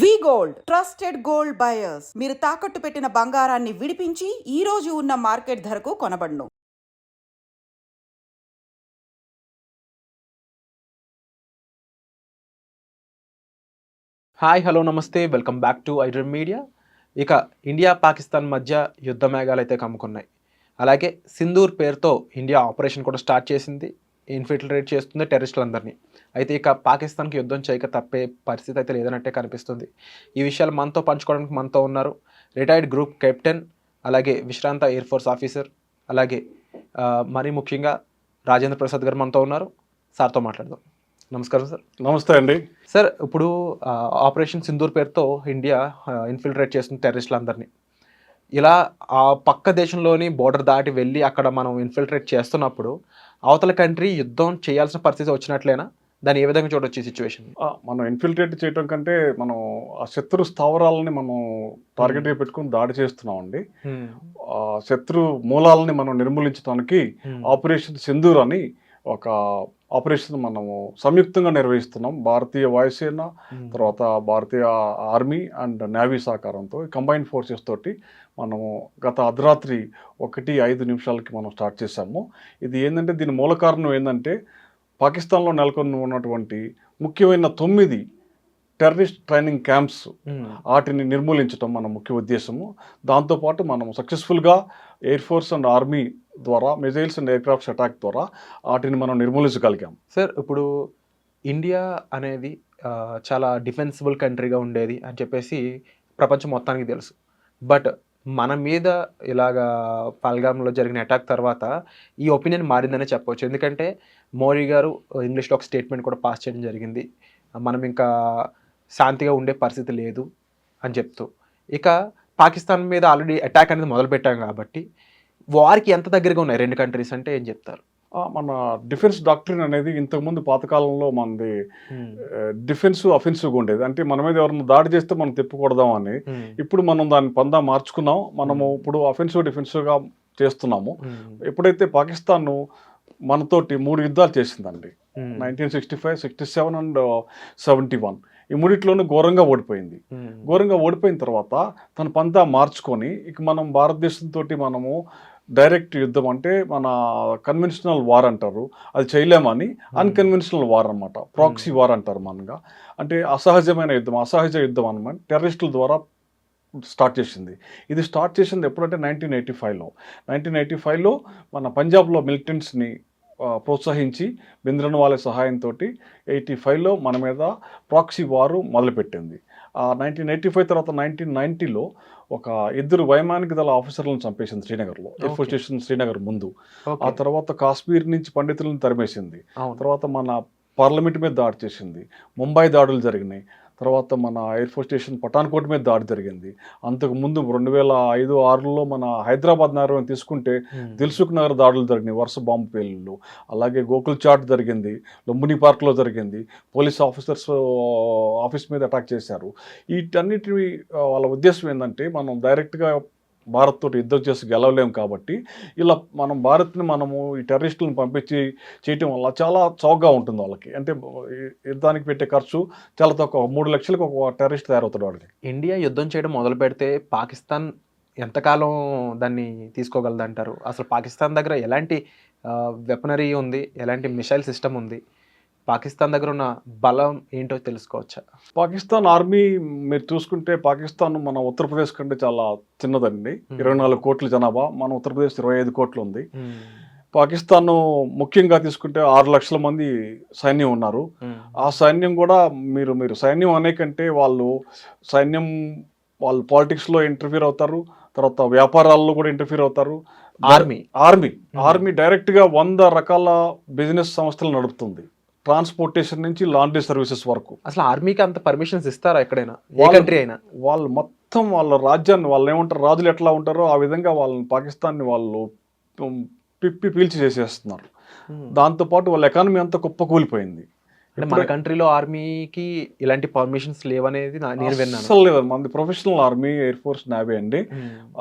వి gold trusted gold buyers. మీరు తాకట్టు పెట్టిన బంగారాన్ని విడిపించి ఈ రోజు ఉన్న మార్కెట్ ధరకు కొనబడును. హాయ్ హలో నమస్తే, welcome back to iDream media. ఇక ఇండియా పాకిస్తాన్ మధ్య యుద్ధ మేఘాలు అయితే కమ్ముకున్నాయి. అలాగే సింధూర్ పేరుతో ఇండియా ఆపరేషన్ కూడా స్టార్ట్ చేసింది, ఇన్ఫిల్ట్రేట్ చేస్తుంది టెర్రరిస్టులందరినీ. అయితే ఇక పాకిస్తాన్కి యుద్ధం చేయక తప్పే పరిస్థితి అయితే లేదన్నట్టే కనిపిస్తుంది. ఈ విషయాలు మనతో పంచుకోవడానికి మనతో ఉన్నారు రిటైర్డ్ గ్రూప్ కెప్టెన్, అలాగే విశ్రాంత ఎయిర్ ఫోర్స్ ఆఫీసర్, అలాగే మరీ ముఖ్యంగా రాజేంద్ర ప్రసాద్ గారు మనతో ఉన్నారు. సార్తో మాట్లాడదాం. నమస్కారం సార్. నమస్తే అండి. సార్, ఇప్పుడు ఆపరేషన్ సింధూర్ పేరుతో ఇండియా ఇన్ఫిల్ట్రేట్ చేస్తుంది టెర్రరిస్టులందరినీ. ఇలా ఆ పక్క దేశంలోని బోర్డర్ దాటి వెళ్ళి అక్కడ మనం ఇన్ఫిల్ట్రేట్ చేస్తున్నప్పుడు అవతల కంట్రీ యుద్ధం చేయాల్సిన పరిస్థితి వచ్చినట్లేనా? దాన్ని ఏ విధంగా చూడొచ్చు ఈ సిచ్యువేషన్? మనం ఇన్ఫిల్ట్రేట్ చేయడం కంటే మనం ఆ శత్రు స్థావరాలని మనం టార్గెట్గా పెట్టుకుని దాడి చేస్తున్నామండి. ఆ శత్రు మూలాలని మనం నిర్మూలించడానికి ఆపరేషన్ సింధూర్ అని ఒక ఆపరేషన్ మనము సంయుక్తంగా నిర్వహిస్తున్నాం. భారతీయ వాయుసేన, తర్వాత భారతీయ ఆర్మీ అండ్ నేవీ సహకారంతో కంబైన్డ్ ఫోర్సెస్ తోటి మనము గత అర్ధరాత్రి 1:05 మనం స్టార్ట్ చేశాము. ఇది ఏంటంటే, దీని మూల కారణం ఏంటంటే, పాకిస్తాన్లో నెలకొని ఉన్నటువంటి ముఖ్యమైన 9 టెర్రరిస్ట్ ట్రైనింగ్ క్యాంప్స్, వాటిని నిర్మూలించడం మన ముఖ్య ఉద్దేశము. దాంతోపాటు మనం సక్సెస్ఫుల్గా ఎయిర్ ఫోర్స్ అండ్ ఆర్మీ ద్వారా missiles and air crafts attack ద్వారా వాటిని మనం నిర్మూలించగలిగాం. సార్, ఇప్పుడు ఇండియా అనేది చాలా డిఫెన్సిబుల్ కంట్రీగా ఉండేది అని చెప్పేసి ప్రపంచం మొత్తానికి తెలుసు. బట్ మన మీద ఇలాగా పల్గామ్లో జరిగిన అటాక్ తర్వాత ఈ ఒపీనియన్ మారిందనే చెప్పవచ్చు. ఎందుకంటే మోడీ గారు ఇంగ్లీష్లో ఒక స్టేట్మెంట్ కూడా పాస్ చేయడం జరిగింది, మనం ఇంకా శాంతిగా ఉండే పరిస్థితి లేదు అని చెప్తూ. ఇక పాకిస్తాన్ మీద ఆల్రెడీ అటాక్ అనేది మొదలుపెట్టాం కాబట్టి వారికి ఎంత దగ్గరగా ఉన్నాయి రెండు కంట్రీస్ అంటే ఏం చెప్తారు? మన డిఫెన్స్ డాక్ట్రిన్ అనేది ఇంతకుముందు పాతకాలంలో మనది డిఫెన్సివ్ అఫెన్సివ్గా ఉండేది. అంటే మన మీద ఎవరైనా దాడి చేస్తే మనం తిప్పకూడదాం అని. ఇప్పుడు మనం దాన్ని పందా మార్చుకున్నాం. మనము ఇప్పుడు అఫెన్సివ్ డిఫెన్సివ్గా చేస్తున్నాము. ఎప్పుడైతే పాకిస్తాన్ మనతోటి 3 యుద్ధాలు చేసిందండి, 1965, 67 అండ్ 71. ఈ మూడిట్లోనూ ఘోరంగా ఓడిపోయింది. ఘోరంగా ఓడిపోయిన తర్వాత తన పంతా మార్చుకొని ఇక మనం భారతదేశంతో మనము డైరెక్ట్ యుద్ధం, అంటే మన కన్వెన్షనల్ వార్ అంటారు, అది చేయలేమని అన్కన్వెన్షనల్ వార్ అనమాట, ప్రాక్సీ వార్ అంటారు మనగా. అంటే అసహజమైన యుద్ధం, అసహజ యుద్ధం అనమాట, టెర్రరిస్టుల ద్వారా స్టార్ట్ చేసింది. ఇది స్టార్ట్ చేసింది ఎప్పుడంటే 1985లో మన పంజాబ్లో మిలిటెంట్స్ని ప్రోత్సహించి బింద్రన్వాలే సహాయంతో 85లో మన మీద ప్రాక్సీ వారు మొదలుపెట్టింది. 1985 తర్వాత 1990లో ఒక 2 వైమానిక దళ ఆఫీసర్లను చంపేసింది శ్రీనగర్లో, ఎయిర్ ఫోర్స్ స్టేషన్ శ్రీనగర్ ముందు. ఆ తర్వాత కాశ్మీర్ నుంచి పండితులను తరిమేసింది. తర్వాత మన పార్లమెంట్ మీద దాడి చేసింది, ముంబై దాడులు జరిగినాయి. తర్వాత మన ఎయిర్ ఫోర్స్ స్టేషన్ పఠాన్కోట్ మీద దాడి జరిగింది. అంతకుముందు 2005-06లో మన హైదరాబాద్ నగరం తీసుకుంటే దిల్సుఖ్ నగర్ దాడులు జరిగినాయి, వరుస బాంబు పేలుళ్ళు. అలాగే గోకుల్ చాట్ జరిగింది, లుంబిని పార్క్లో జరిగింది, పోలీస్ ఆఫీసర్స్ ఆఫీస్ మీద అటాక్ చేశారు. వీటన్నిటి వాళ్ళ ఉద్దేశం ఏంటంటే, మనం డైరెక్ట్గా భారత్ తోటి యుద్ధం చేసి గెలవలేము కాబట్టి ఇలా మనం భారత్ని మనము ఈ టెర్రరిస్టులను పంపించి చేయటం వల్ల చాలా చౌకగా ఉంటుంది వాళ్ళకి. అంటే యుద్ధానికి పెట్టే ఖర్చు చాలా తక్కువ, 3 లక్షలకు ఒక టెర్రరిస్ట్ తయారవుతాడు వాడికి. ఇండియా యుద్ధం చేయడం మొదలు పెడితే పాకిస్తాన్ ఎంతకాలం దాన్ని తీసుకోగలదంటారు? అసలు పాకిస్తాన్ దగ్గర ఎలాంటి వెపనరీ ఉంది, ఎలాంటి మిసైల్ సిస్టమ్ ఉంది, పాకిస్తాన్ దగ్గర ఉన్న బలం ఏంటో తెలుసుకోవచ్చా? పాకిస్తాన్ ఆర్మీ మీరు చూసుకుంటే, పాకిస్తాన్ మన ఉత్తరప్రదేశ్ కంటే చాలా చిన్నదండి. 24 కోట్ల జనాభా, మన ఉత్తరప్రదేశ్ 25 కోట్లు ఉంది. పాకిస్తాన్ ముఖ్యంగా తీసుకుంటే 6 లక్షల మంది సైన్యం ఉన్నారు. ఆ సైన్యం కూడా మీరు సైన్యం అనే కంటే వాళ్ళు పాలిటిక్స్లో ఇంటర్ఫీర్ అవుతారు, తర్వాత వ్యాపారాల్లో కూడా ఇంటర్ఫీర్ అవుతారు. ఆర్మీ డైరెక్ట్గా 100 రకాల బిజినెస్ సంస్థలు నడుపుతుంది, ట్రాన్స్పోర్టేషన్ నుంచి లాండ్రీ సర్వీసెస్ వరకు. అసలు ఆర్మీకి అంత పర్మిషన్స్ ఇస్తారా ఎక్కడైనా, ఏ కంట్రీ అయినా? వాళ్ళు మొత్తం వాళ్ళ రాజ్యాన్ని, వాళ్ళు ఏమంటారు, రాజులు ఎట్లా ఉంటారో ఆ విధంగా వాళ్ళని, పాకిస్తాన్ని వాళ్ళు పీల్చి చేసేస్తున్నారు. దాంతోపాటు వాళ్ళ ఎకానమీ అంతా కుప్పకూలిపోయింది. అంటే మన కంట్రీలో ఆర్మీకి ఇలాంటి పర్మిషన్స్ లేవనేది నేను విన్నాను. అసలు లేదు, మనది professional army, air force, navy అండి.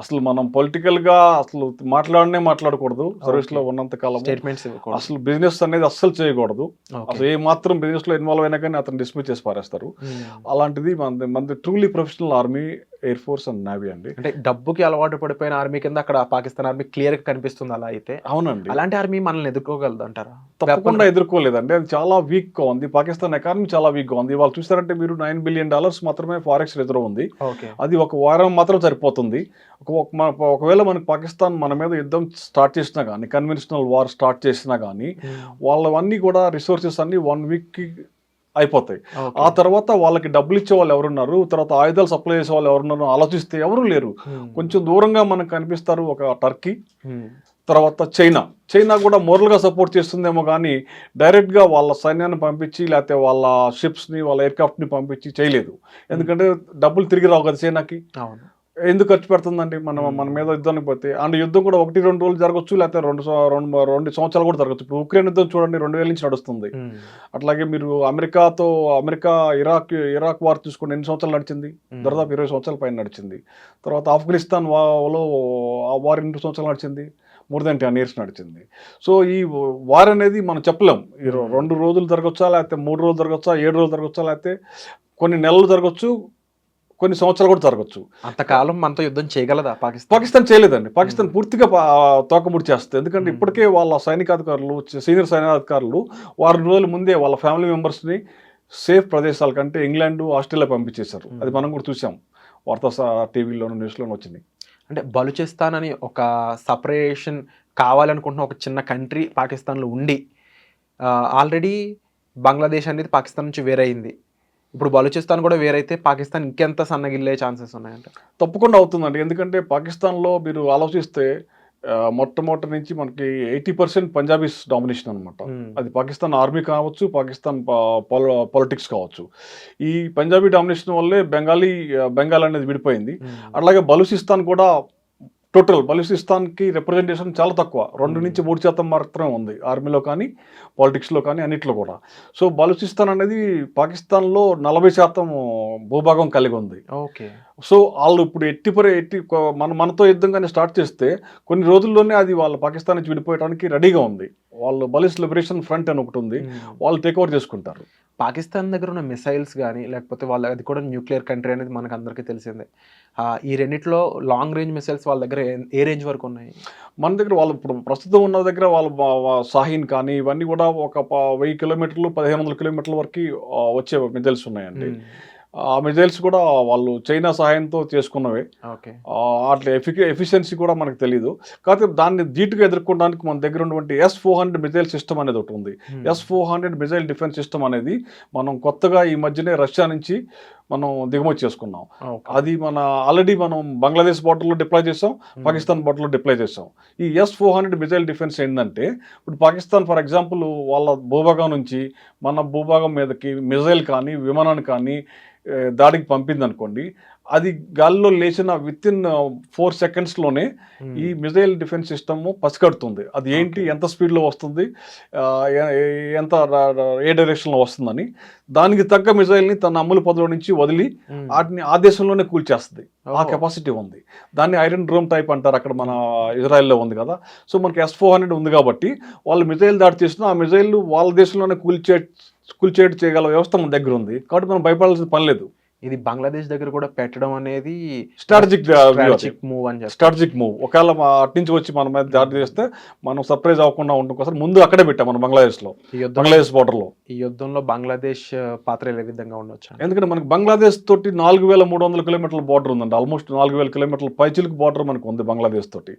అసలు మనం పొలిటికల్ గా అసలు మాట్లాడకూడదు సర్వీస్ లో ఉన్నంత కాలం. స్టేట్మెంట్స్ అసలు బిజినెస్ అనేది అస్సలు చేయకూడదు. అసలు ఏ మాత్రం బిజినెస్ లో ఇన్వాల్వ్ అయినా కానీ అతను డిస్మిస్ చేసి పారేస్తారు. అలాంటిది మనది truly professional army, air force and navy అండి. అంటే డబ్బుకి అలవాటు పడిపోయిన ఆర్మీ కింద అక్కడ పాకిస్తాన్ ఆర్మీ క్లియర్ గా కనిపిస్తుంది. అలా అయితే అవునండి, అలాంటి ఆర్మీ మనల్ని ఎదుర్కోగలదు అంటారా? తప్పకుండా ఎదుర్కోలేదండి. అది చాలా వీక్ గా ఉంది. పాకిస్తాన్ ఎకానమీ చాలా వీక్ గా ఉంది. వాళ్ళు చూస్తారంటే మీరు $9 బిలియన్ మాత్రమే ఫారెక్స్ రిజర్వ్ ఉంది. అది ఒక వారం మాత్రం సరిపోతుంది. ఒకవేళ మనకి పాకిస్తాన్ మన మీద యుద్ధం స్టార్ట్ చేసినా కానీ, కన్వెన్షనల్ వార్ స్టార్ట్ చేసినా కానీ, వాళ్ళవన్నీ కూడా రిసోర్సెస్ అన్ని 1 వీక్ కి అయిపోతాయి. ఆ తర్వాత వాళ్ళకి డబ్బులు ఇచ్చే వాళ్ళు ఎవరున్నారు, తర్వాత ఆయుధాలు సప్లై చేసే వాళ్ళు ఎవరున్నారు ఆలోచిస్తే ఎవరు లేరు. కొంచెం దూరంగా మనకు కనిపిస్తారు ఒక టర్కీ, తర్వాత చైనా కూడా మోరల్గా సపోర్ట్ చేస్తుందేమో కానీ డైరెక్ట్గా వాళ్ళ సైన్యాన్ని పంపించి లేకపోతే వాళ్ళ షిప్స్ని, వాళ్ళ ఎయిర్క్రాఫ్ట్ని పంపించి చేయలేదు. ఎందుకంటే డబ్బులు తిరిగి రావు కదా చైనాకి. ఎందుకు ఖర్చు పెడుతుందండి మన మీద యుద్ధానికి పోతే? అండ్ యుద్ధం కూడా 1-2 రోజులు జరగచ్చు, లేకపోతే 2 సంవత్సరాలు కూడా జరగచ్చు. ఇప్పుడు ఉక్రెయిన్ యుద్ధం చూడండి, 2000 నుంచి నడుస్తుంది. అట్లాగే మీరు అమెరికా ఇరాక్ వార్ చూసుకుని ఎన్ని సంవత్సరాలు నడిచింది? దాదాపు 20 సంవత్సరాల పైన నడిచింది. తర్వాత ఆఫ్ఘనిస్తాన్ లో ఆ వార్ 2 సంవత్సరాలు నడిచింది, మోర్ దెన్ 10 years నడిచింది. సో ఈ వార్ అనేది మనం చెప్పలేం. 2 రోజులు జరగచ్చా, లేకపోతే 3 రోజులు జరగచ్చా, 7 రోజులు జరగచ్చా, లేకపోతే కొన్ని నెలలు జరగచ్చు, కొన్ని సంవత్సరాలు కూడా జరగచ్చు. అంతకాలం మనతో యుద్ధం చేయగలదా పాకిస్తాన్ చేయలేదండి. పాకిస్తాన్ పూర్తిగా తోకముడి చేస్తుంది. ఎందుకంటే ఇప్పటికే వాళ్ళ సైనికాధికారులు, సీనియర్ సైనికాధికారులు వారం రోజుల ముందే వాళ్ళ ఫ్యామిలీ మెంబర్స్ని సేఫ్ ప్రదేశాల కంటే ఇంగ్లాండ్, ఆస్ట్రేలియా పంపించేశారు. అది మనం కూడా చూసాం, వార్తా టీవీలోను, న్యూస్లోనూ వచ్చింది. అంటే బలూచిస్తాన్ అని ఒక సపరేషన్ కావాలనుకుంటున్న ఒక చిన్న కంట్రీ పాకిస్తాన్లో ఉండి, ఆల్రెడీ బంగ్లాదేశ్ అనేది పాకిస్తాన్ నుంచి వేరైంది. ఇప్పుడు బలూచిస్తాన్ కూడా వేరైతే పాకిస్తాన్ ఇంకెంత సన్నగిల్లే ఛాన్సెస్ ఉన్నాయంట? తప్పకుండా అవుతుందండి. ఎందుకంటే పాకిస్తాన్లో మీరు ఆలోచిస్తే మొట్టమొదటి నుంచి మనకి 80% పంజాబీస్ డామినేషన్ అనమాట. అది పాకిస్తాన్ ఆర్మీ కావచ్చు, పాకిస్తాన్ పాలిటిక్స్ కావచ్చు. ఈ పంజాబీ డామినేషన్ వల్లే బెంగాల్ అనేది విడిపోయింది. అట్లాగే బలూచిస్తాన్ కూడా టోటల్ బలూచిస్తాన్కి రిప్రజెంటేషన్ చాలా తక్కువ, 2-3% మాత్రమే ఉంది ఆర్మీలో కానీ, పాలిటిక్స్లో కానీ, అన్నిట్లో కూడా. సో బలూచిస్తాన్ అనేది పాకిస్తాన్లో 40% భూభాగం కలిగి ఉంది. ఓకే. సో వాళ్ళు ఇప్పుడు మనతో యుద్ధం కానీ స్టార్ట్ చేస్తే కొన్ని రోజుల్లోనే అది వాళ్ళ పాకిస్తాన్ నుంచి విడిపోయడానికి రెడీగా ఉంది. వాళ్ళు బలూచ్ లిబరేషన్ ఫ్రంట్ అని ఒకటి ఉంది, వాళ్ళు టేక్ ఓవర్ చేసుకుంటారు. పాకిస్తాన్ దగ్గర ఉన్న మిసైల్స్ కానీ, లేకపోతే అది కూడా న్యూక్లియర్ కంట్రీ అనేది మనకు అందరికీ తెలిసిందే. ఈ రెండిట్లో లాంగ్ రేంజ్ మిసైల్స్ వాళ్ళ దగ్గర ఏ రేంజ్ వరకు ఉన్నాయి? మన దగ్గర వాళ్ళు ఇప్పుడు ప్రస్తుతం ఉన్న దగ్గర వాళ్ళు షాహీన్ కానీ ఇవన్నీ కూడా ఒక 1000 కిలోమీటర్లు, 1500 కిలోమీటర్ల వరకు వచ్చే మిసైల్స్ ఉన్నాయండి. ఆ మిజైల్స్ కూడా వాళ్ళు చైనా సహాయంతో చేసుకున్నవే. అట్లా ఎఫిషియన్సీ కూడా మనకు తెలియదు. కాకపోతే దాన్ని ధీటుగా ఎదుర్కోవడానికి మన దగ్గర ఉన్నటువంటి S-400 మిజైల్ సిస్టమ్ అనేది ఒకటి ఉంది. S-400 మిజైల్ డిఫెన్స్ సిస్టమ్ అనేది మనం కొత్తగా ఈ మధ్యనే రష్యా నుంచి మనం దిగుమతి చేసుకున్నాం. అది ఆల్రెడీ మనం బంగ్లాదేశ్ బార్డర్లో డిప్లాయ్ చేసాం, పాకిస్తాన్ బార్డర్లో డిప్లాయ్ చేసాం. ఈ S-400 మిజైల్ డిఫెన్స్ ఏంటంటే, ఇప్పుడు పాకిస్తాన్ ఫర్ ఎగ్జాంపుల్ వాళ్ళ భూభాగం నుంచి మన భూభాగం మీదకి మిజైల్ కానీ, విమానాన్ని కానీ దాడికి పంపింది అనుకోండి, అది గాలిలో లేచిన వితిన్ 4 secondsలోనే ఈ మిజైల్ డిఫెన్స్ సిస్టమ్ పసిగడుతుంది. అది ఏంటి, ఎంత స్పీడ్లో వస్తుంది, ఎంత ఏ డైరెక్షన్లో వస్తుందని. దానికి తగ్గ మిజైల్ని తన అమ్ముల పొదలో నుంచి వదిలి వాటిని ఆ దేశంలోనే కూల్చేస్తుంది. ఆ కెపాసిటీ ఉంది. దాన్ని ఐరన్ డ్రోమ్ టైప్ అంటారు, అక్కడ మన ఇజ్రాయెల్లో ఉంది కదా. సో మనకి S-400 ఉంది కాబట్టి వాళ్ళు మిజైల్ దాడి చేసినా ఆ మిజైల్ వాళ్ళ దేశంలోనే కూల్చేట్ చేయగల వ్యవస్థ మన దగ్గర ఉంది. కాబట్టి మనం భయపడాల్సిన పని లేదు. ఇది బంగ్లాదేశ్ దగ్గర కూడా పెట్టడం అనేది స్ట్రాటజిక్ మూవ్ అని స్ట్రాటజిక్ మూవ్. ఒకవేళ అటు నుంచి వచ్చి మన మీద దాడి చేస్తే మనం సర్ప్రైజ్ అవ్వకుండా ఉండడం కోసం ముందు అక్కడే పెట్టాం మనం బంగ్లాదేశ్ బార్డర్ లో. ఈ యుద్ధంలో బంగ్లాదేశ్ పాత్ర ఏ విధంగా ఉండొచ్చు? ఎందుకంటే మనకి బంగ్లాదేశ్ తోటి 4300 కిలోమీటర్ల బార్డర్ ఉందండి. ఆల్మోస్ట్ 4000 కిలోమీటర్ల పైచిలుకు బార్డర్ మనకు ఉంది బంగ్లాదేశ్ తోటి.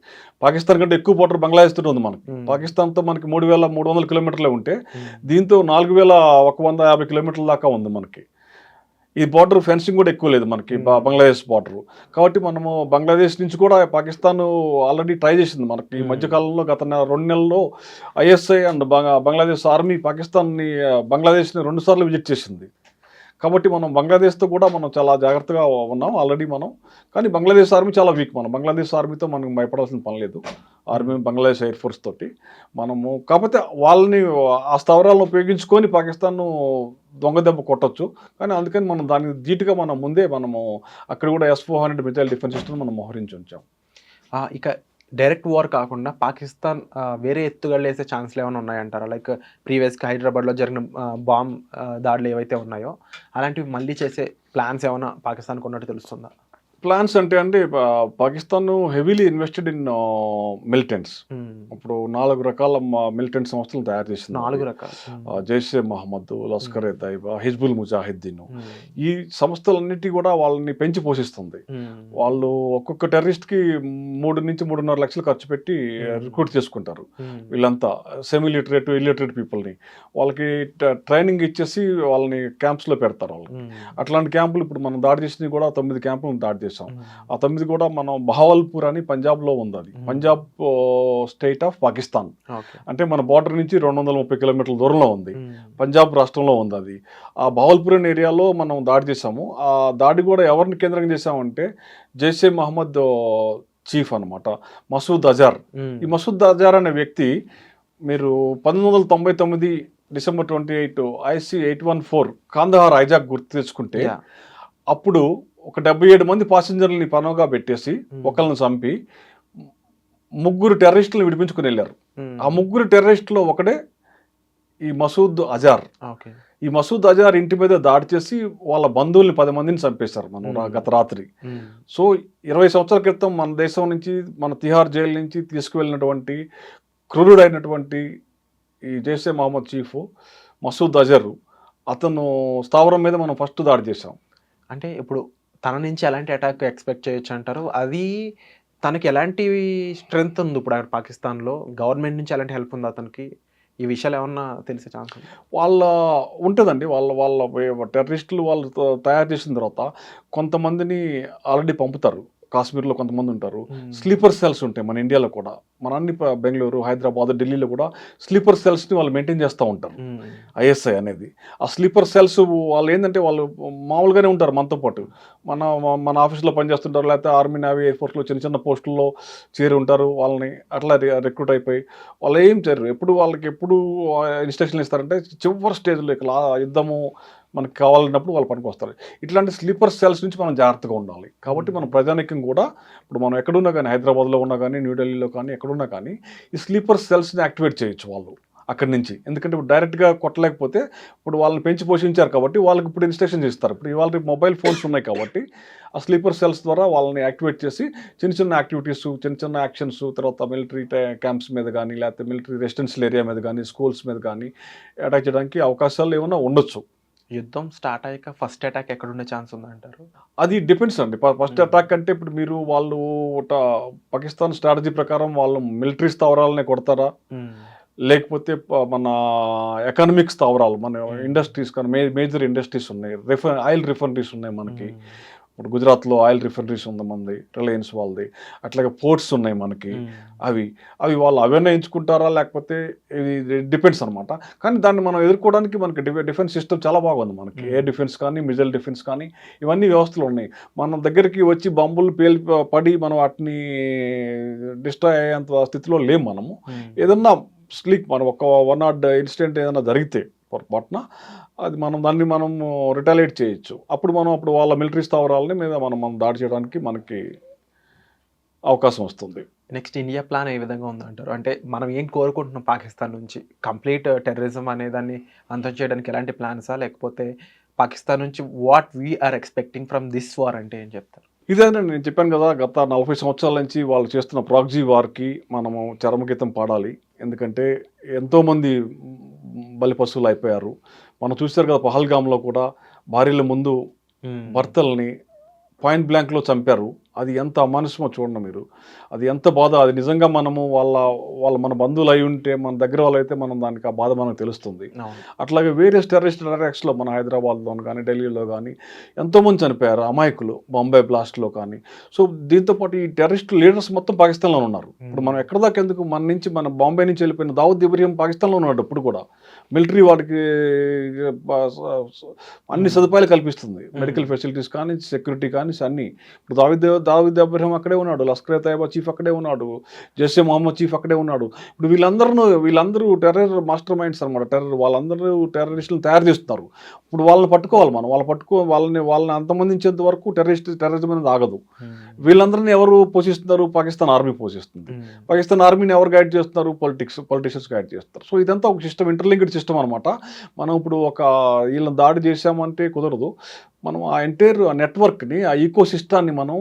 పాకిస్తాన్ కంటే ఎక్కువ బార్డర్ బంగ్లాదేశ్ తోటి ఉంది మనకి. పాకిస్తాన్ తో మనకి 3300 కిలోమీటర్లే ఉంటే దీంతో 4150 కిలోమీటర్ల దాకా ఉంది మనకి. ఈ బార్డర్ ఫెన్సింగ్ కూడా ఎక్కువ లేదు మనకి బంగ్లాదేశ్ బార్డర్. కాబట్టి మనము బంగ్లాదేశ్ నుంచి కూడా పాకిస్తాన్ ఆల్రెడీ ట్రై చేసింది మనకి ఈ మధ్యకాలంలో. గత 2 నెలల్లో ISI అండ్ బంగ్లాదేశ్ ఆర్మీ బంగ్లాదేశ్ని 2 సార్లు విజిట్ చేసింది. కాబట్టి మనం బంగ్లాదేశ్తో కూడా మనం చాలా జాగ్రత్తగా ఉన్నాం ఆల్రెడీ మనం. కానీ బంగ్లాదేశ్ ఆర్మీ చాలా వీక్. మనం బంగ్లాదేశ్ ఆర్మీతో మనం భయపడాల్సిన పని లేదు. ఆర్మీ బంగ్లాదేశ్ ఎయిర్ ఫోర్స్ తోటి మనము, కాకపోతే వాళ్ళని ఆ స్థావరాలను ఉపయోగించుకొని పాకిస్తాన్ను దొంగ దెబ్బ కొట్టొచ్చు. కానీ అందుకని మనం దానికి ధీటుగా మనం ముందే మనము అక్కడ కూడా S-400 మిసైల్ డిఫెన్స్ సిస్టమ్ మనం మోహరించి ఉంచాం. ఇక డైరెక్ట్ వార్ కాకుండా పాకిస్తాన్ వేరే ఎత్తుగడలు వేసే ఛాన్స్లు ఏమైనా ఉన్నాయంటారా? లైక్ ప్రీవియస్గా హైదరాబాద్లో జరిగిన బాంబ్ దాడులు ఏవైతే ఉన్నాయో అలాంటివి మళ్ళీ చేసే ప్లాన్స్ ఏమైనా పాకిస్తాన్కి ఉన్నట్టు తెలుస్తుందా? ప్లాన్స్ అంటే Pakistan heavily invested in militants. ఇప్పుడు 4 రకాల మిలిటెంట్ సంస్థలు తయారు చేసింది. 4 రకాలు. జైషే మహమ్మద్, లష్కర్ ఎ తైబా, హిజ్బుల్ ముజాహిద్దీన్, ఈ సంస్థలన్నిటి కూడా వాళ్ళని పెంచి పోషిస్తుంది. వాళ్ళు ఒక్కొక్క టెర్రరిస్ట్కి 3 నుంచి 3.5 లక్షలు ఖర్చు పెట్టి రిక్రూట్ చేసుకుంటారు. వీళ్ళంతా సెమీ లిటరేట్ ఇల్లిటరేట్ పీపుల్ని వాళ్ళకి ట్రైనింగ్ ఇచ్చేసి వాళ్ళని క్యాంప్స్లో పెడతారు. వాళ్ళు అట్లాంటి క్యాంపులు ఇప్పుడు మనం దాడి చేసినవి కూడా 9 క్యాంపులు దాడి చేసాం. ఆ 9 కూడా మనం బహావల్పూర్ అని పంజాబ్లో ఉంది. అది పంజాబ్ స్టేట్ ఆఫ్ పాకిస్తాన్. అంటే మన బార్డర్ నుంచి 230 కిలోమీటర్ల దూరంలో ఉంది. పంజాబ్ రాష్ట్రంలో ఉంది అది. ఆ బహావల్పూర్ అనే ఏరియాలో మనం దాడి చేసాము. ఆ దాడి కూడా ఎవరిని కేంద్రంగా చేసామంటే జైషే మహమ్మద్ చీఫ్ అనమాట, మసూద్ అజార్. ఈ మసూద్ అజార్ అనే వ్యక్తి మీరు 1999 డిసెంబర్ 28 IC 814 కాందహార్ హైజాక్ గుర్తు తెచ్చుకుంటే అప్పుడు ఒక 77 మంది పాసెంజర్లని పనోగా పెట్టేసి ఒకళ్ళని చంపి 3 టెర్రరిస్టులను విడిపించుకుని వెళ్ళారు. ఆ 3 టెర్రరిస్టులో ఒకడే ఈ మసూద్ అజార్. ఈ మసూద్ అజార్ ఇంటి మీద దాడి చేసి వాళ్ళ బంధువుల్ని 10 మందిని చంపేశారు మనం గత రాత్రి. సో 20 సంవత్సరాల క్రితం మన దేశం నుంచి, మన తిహార్ జైలు నుంచి తీసుకువెళ్ళినటువంటి క్రూరుడైనటువంటి ఈ జైషే మహమ్మద్ చీఫ్ మసూద్ అజర్, అతను స్థావరం మీద మనం ఫస్ట్ దాడి చేసాం. అంటే ఇప్పుడు తన నుంచి ఎలాంటి అటాక్ ఎక్స్పెక్ట్ చేయొచ్చు అంటారు? అది తనకి ఎలాంటి స్ట్రెంగ్త్ ఉంది ఇప్పుడు అక్కడ పాకిస్తాన్లో? గవర్నమెంట్ నుంచి ఎలాంటి హెల్ప్ ఉంది అతనికి? ఈ విషయాలు ఏమన్నా తెలిసే ఛాన్స్ ఉంది? ఉంటుందండి. వాళ్ళ టెర్రరిస్టులు వాళ్ళు తయారు చేసిన తర్వాత కొంతమందిని ఆల్రెడీ పంపుతారు. కాశ్మీర్లో కొంతమంది ఉంటారు. స్లీపర్ సెల్స్ ఉంటాయి మన ఇండియాలో కూడా. మన అన్ని బెంగళూరు, హైదరాబాద్, ఢిల్లీలో కూడా స్లీపర్ సెల్స్ని వాళ్ళు మెయింటైన్ చేస్తూ ఉంటారు. ISI అనేది ఆ స్లీపర్ సెల్స్ వాళ్ళు ఏంటంటే వాళ్ళు మామూలుగానే ఉంటారు మనతో పాటు. మన ఆఫీస్లో పనిచేస్తుంటారు, లేకపోతే ఆర్మీ, నేవీ, ఎయిర్ ఫోర్స్లో చిన్న చిన్న పోస్టుల్లో చేరి ఉంటారు. వాళ్ళని అట్లా రిక్రూట్ అయిపోయి వాళ్ళు ఏం చేయరు. వాళ్ళకి ఎప్పుడు ఇన్స్ట్రక్షన్లు ఇస్తారంటే చివరి స్టేజ్లో ఇక్కడ యుద్ధము మనకు కావాలన్నప్పుడు వాళ్ళు పనికి వస్తారు. ఇట్లాంటి స్లీపర్ సెల్స్ నుంచి మనం జాగ్రత్తగా ఉండాలి. కాబట్టి మన ప్రజానికం కూడా ఇప్పుడు మనం ఎక్కడున్నా కానీ, హైదరాబాద్లో ఉన్నా కానీ, న్యూఢిల్లీలో కానీ, ఎక్కడున్నా కానీ ఈ స్లీపర్ సెల్స్ని యాక్టివేట్ చేయొచ్చు వాళ్ళు అక్కడి నుంచి. ఎందుకంటే ఇప్పుడు డైరెక్ట్గా కొట్టలేకపోతే ఇప్పుడు వాళ్ళని పెంచి పోషించారు కాబట్టి వాళ్ళకి ఇప్పుడు ఇన్స్ట్రక్షన్స్ ఇస్తారు. ఇప్పుడు ఇవాళ మొబైల్ ఫోన్స్ ఉన్నాయి కాబట్టి ఆ స్లీపర్ సెల్స్ ద్వారా వాళ్ళని యాక్టివేట్ చేసి చిన్న చిన్న యాక్టివిటీస్, చిన్న చిన్న యాక్షన్స్, తర్వాత మిలిటరీ క్యాంప్స్ మీద కానీ, లేకపోతే మిలిటరీ రెసిడెన్షియల్ ఏరియా మీద కానీ, స్కూల్స్ మీద కానీ అటాక్ చేయడానికి అవకాశాలు ఏమైనా ఉండొచ్చు. యుద్ధం స్టార్ట్ అయ్యాక ఫస్ట్ అటాక్ ఎక్కడ ఉండే ఛాన్స్ ఉందంటారు? అది డిపెండ్స్ అండి. ఫస్ట్ అటాక్ అంటే ఇప్పుడు మీరు వాళ్ళు పాకిస్తాన్ స్ట్రాటజీ ప్రకారం వాళ్ళు మిలిటరీ స్థావరాలనే కొడతారా, లేకపోతే మన ఎకనామిక్ స్థావరాలు, మన ఇండస్ట్రీస్ కానీ, మేజర్ ఇండస్ట్రీస్ ఉన్నాయి, ఆయిల్ రిఫైనరీస్ ఉన్నాయి మనకి. ఇప్పుడు గుజరాత్లో ఆయిల్ రిఫైనరీస్ ఉంది మనది, రిలయన్స్ వాళ్ళది. అట్లాగే పోర్ట్స్ ఉన్నాయి మనకి. అవి వాళ్ళు అవన్నీ ఎంచుకుంటారా, లేకపోతే ఇది డిపెండ్స్ అనమాట. కానీ దాన్ని మనం ఎదుర్కోవడానికి మనకి డిఫెన్స్ సిస్టమ్ చాలా బాగుంది మనకి. ఎయిర్ డిఫెన్స్ కానీ, మిజైల్ డిఫెన్స్ కానీ, ఇవన్నీ వ్యవస్థలు ఉన్నాయి. మన దగ్గరికి వచ్చి బాంబులు పడి మనం వాటిని డిస్ట్రాయ్ అయ్యేంత స్థితిలో లేము మనము. ఏదన్నా మనం ఒక 1 ఇన్సిడెంట్ ఏదైనా జరిగితే పొరపాటున అది దాన్ని మనం రిటాలియేట్ చేయొచ్చు. అప్పుడు వాళ్ళ మిలిటరీ స్థావరాలని మీద మనం దాడి చేయడానికి మనకి అవకాశం వస్తుంది. నెక్స్ట్ ఇండియా ప్లాన్ ఏ విధంగా ఉందంటారు? అంటే మనం ఏం కోరుకుంటున్నాం పాకిస్తాన్ నుంచి? కంప్లీట్ టెర్రరిజం అనే దాన్ని అంతం చేయడానికి ఎలాంటి ప్లాన్సా, లేకపోతే పాకిస్తాన్ నుంచి what we're expecting from this war అంటే ఏం చెప్తారు? ఇదేనా నేను చెప్పాను కదా, గత 40 సంవత్సరాల నుంచి వాళ్ళు చేస్తున్న ప్రాక్సీ వార్కి మనము చరమగీతం పాడాలి. ఎందుకంటే ఎంతోమంది బలిపశువులు అయిపోయారు. మనం చూసారు కదా, పహల్గామ్లో కూడా భార్యల ముందు భర్తల్ని పాయింట్ బ్లాంక్లో చంపారు. అది ఎంత అమానుషమో చూడండి మీరు. అది ఎంత బాధ. అది నిజంగా మనము మన బంధువులు అయి ఉంటే, మన దగ్గర వాళ్ళు అయితే మనం దానికి ఆ బాధ మనకు తెలుస్తుంది. అవును. అట్లాగే వేరియస్ టెర్రరిస్ట్ అటాక్స్లో మన హైదరాబాద్లోను కానీ, ఢిల్లీలో కానీ ఎంతోమంది చనిపోయారు అమాయకులు, బాంబే బ్లాస్ట్లో కానీ. సో దీంతోపాటు ఈ టెర్రరిస్ట్ లీడర్స్ మొత్తం పాకిస్తాన్లో ఉన్నారు. ఇప్పుడు మనం ఎక్కడ దాకా ఎందుకు మన బాంబే నుంచి వెళ్ళిపోయిన దావూద్ ఇబ్రహీం పాకిస్తాన్లో ఉన్నాడు ఇప్పుడు కూడా. మిలిటరీ వాడికి అన్ని సదుపాయాలు కల్పిస్తుంది, మెడికల్ ఫెసిలిటీస్ కానీ, సెక్యూరిటీ కానీ అన్నీ. ఇప్పుడు దావూద్ ఇబ్రహీం అక్కడే ఉన్నాడు, లష్కర్ తైయబా చీఫ్ అక్కడే ఉన్నాడు, జైషే మొహమ్మద్ చీఫ్ అక్కడే ఉన్నాడు. ఇప్పుడు వీళ్ళందరూ టెర్రర్ మాస్టర్ మైండ్స్ అనమాట. వాళ్ళందరూ టెర్రరిస్టులను తయారు చేస్తున్నారు. ఇప్పుడు వాళ్ళని పట్టుకోవాలి మనం. వాళ్ళని అంతమందించేంత వరకు టెర్రరిజం అనేది ఆగదు. వీళ్ళందరినీ ఎవరు పోషిస్తున్నారు? పాకిస్తాన్ ఆర్మీ పోషిస్తుంది. పాకిస్తాన్ ఆర్మీని ఎవరు గైడ్ చేస్తున్నారు? పొలిటీషియన్స్ గైడ్ చేస్తారు. సో ఇదంతా ఒక సిస్టమ్, ఇంటర్లింక్డ్ సిస్టమ్ అనమాట. మనం ఇప్పుడు వీళ్ళని దాడి చేసామంటే కుదరదు. మనం ఆ ఎంటైర్ నెట్వర్క్ని, ఆ ఈకో సిస్టాన్ని మనం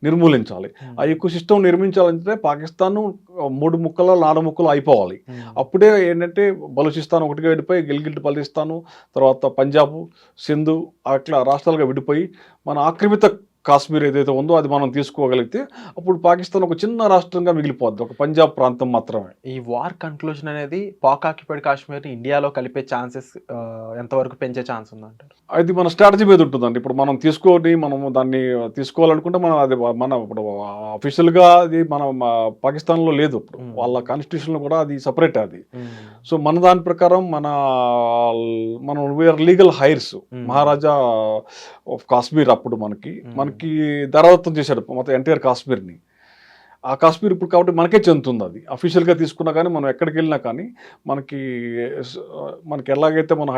నిర్మూలించాలి. ఆ ఈకో సిస్టమ్ నిర్మించాలంటే పాకిస్తాన్ 3 ముక్కలు 4 ముక్కలు అయిపోవాలి. అప్పుడే ఏంటంటే బలూచిస్తాన్ ఒకటిగా విడిపోయి, గిల్గిట్ బల్టిస్తాను, తర్వాత పంజాబ్, సింధు అట్లా రాష్ట్రాలుగా విడిపోయి మన ఆక్రమిత కాశ్మీర్ ఏదైతే ఉందో అది మనం తీసుకోగలిగితే అప్పుడు పాకిస్తాన్ ఒక చిన్న రాష్ట్రంగా మిగిలిపోద్ది, ఒక పంజాబ్ ప్రాంతం మాత్రమే. ఈ వార్ కన్క్లూజన్ అనేది పాక్ ఆక్యుపైడ్ కాశ్మీర్ని ఇండియాలో కలిపే ఛాన్సెస్ ఎంతవరకు పెంచే ఛాన్స్ ఉందంటారు? అది మన స్ట్రాటజీ మీద ఉంటుందండి. ఇప్పుడు మనం మనము దాన్ని తీసుకోవాలనుకుంటే మన ఇప్పుడు అఫీషియల్గా అది పాకిస్తాన్లో లేదు. ఇప్పుడు వాళ్ళ కాన్స్టిట్యూషన్లో కూడా అది సపరేట్ అది. సో మన దాని ప్రకారం మనం we're legal heirs. Maharaja of Kashmir అప్పుడు మనకి ధరవత్వం చేశాడు మొత్తం ఎంటైర్ కాశ్మీర్ని. ఆ కాశ్మీర్ ఇప్పుడు కాబట్టి మనకే చెందుతుంది. అది అఫీషియల్గా తీసుకున్నా కానీ, మనం ఎక్కడికి వెళ్ళినా కానీ మనకి ఎలాగైతే మన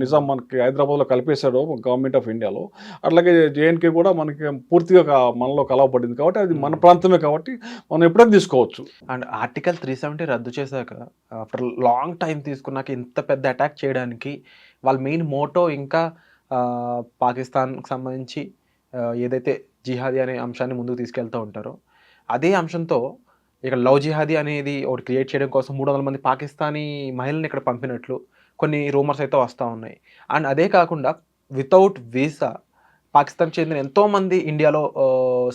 నిజాం మనకి హైదరాబాద్లో కలిపేశాడో గవర్నమెంట్ ఆఫ్ ఇండియాలో, అట్లాగే జేఎన్కే కూడా మనకి పూర్తిగా మనలో కలవబడింది. కాబట్టి అది మన ప్రాంతమే కాబట్టి మనం ఎప్పుడైనా తీసుకోవచ్చు. అండ్ ఆర్టికల్ 370 రద్దు చేశాక ఆఫ్టర్ లాంగ్ టైం తీసుకున్నాక ఇంత పెద్ద అటాక్ చేయడానికి వాళ్ళ మెయిన్ మోటో ఇంకా పాకిస్తాన్కి సంబంధించి ఏదైతే జిహాదీ అనే అంశాన్ని ముందుకు తీసుకెళ్తూ ఉంటారో అదే అంశంతో ఇక లవ్ జిహాదీ అనేది ఒకటి క్రియేట్ చేయడం కోసం 300 మంది పాకిస్తానీ మహిళల్ని ఇక్కడ పంపినట్లు కొన్ని రూమర్స్ అయితే వస్తూ ఉన్నాయి. అండ్ అదే కాకుండా వితౌట్ వీసా పాకిస్తాన్ చెందిన ఎంతోమంది ఇండియాలో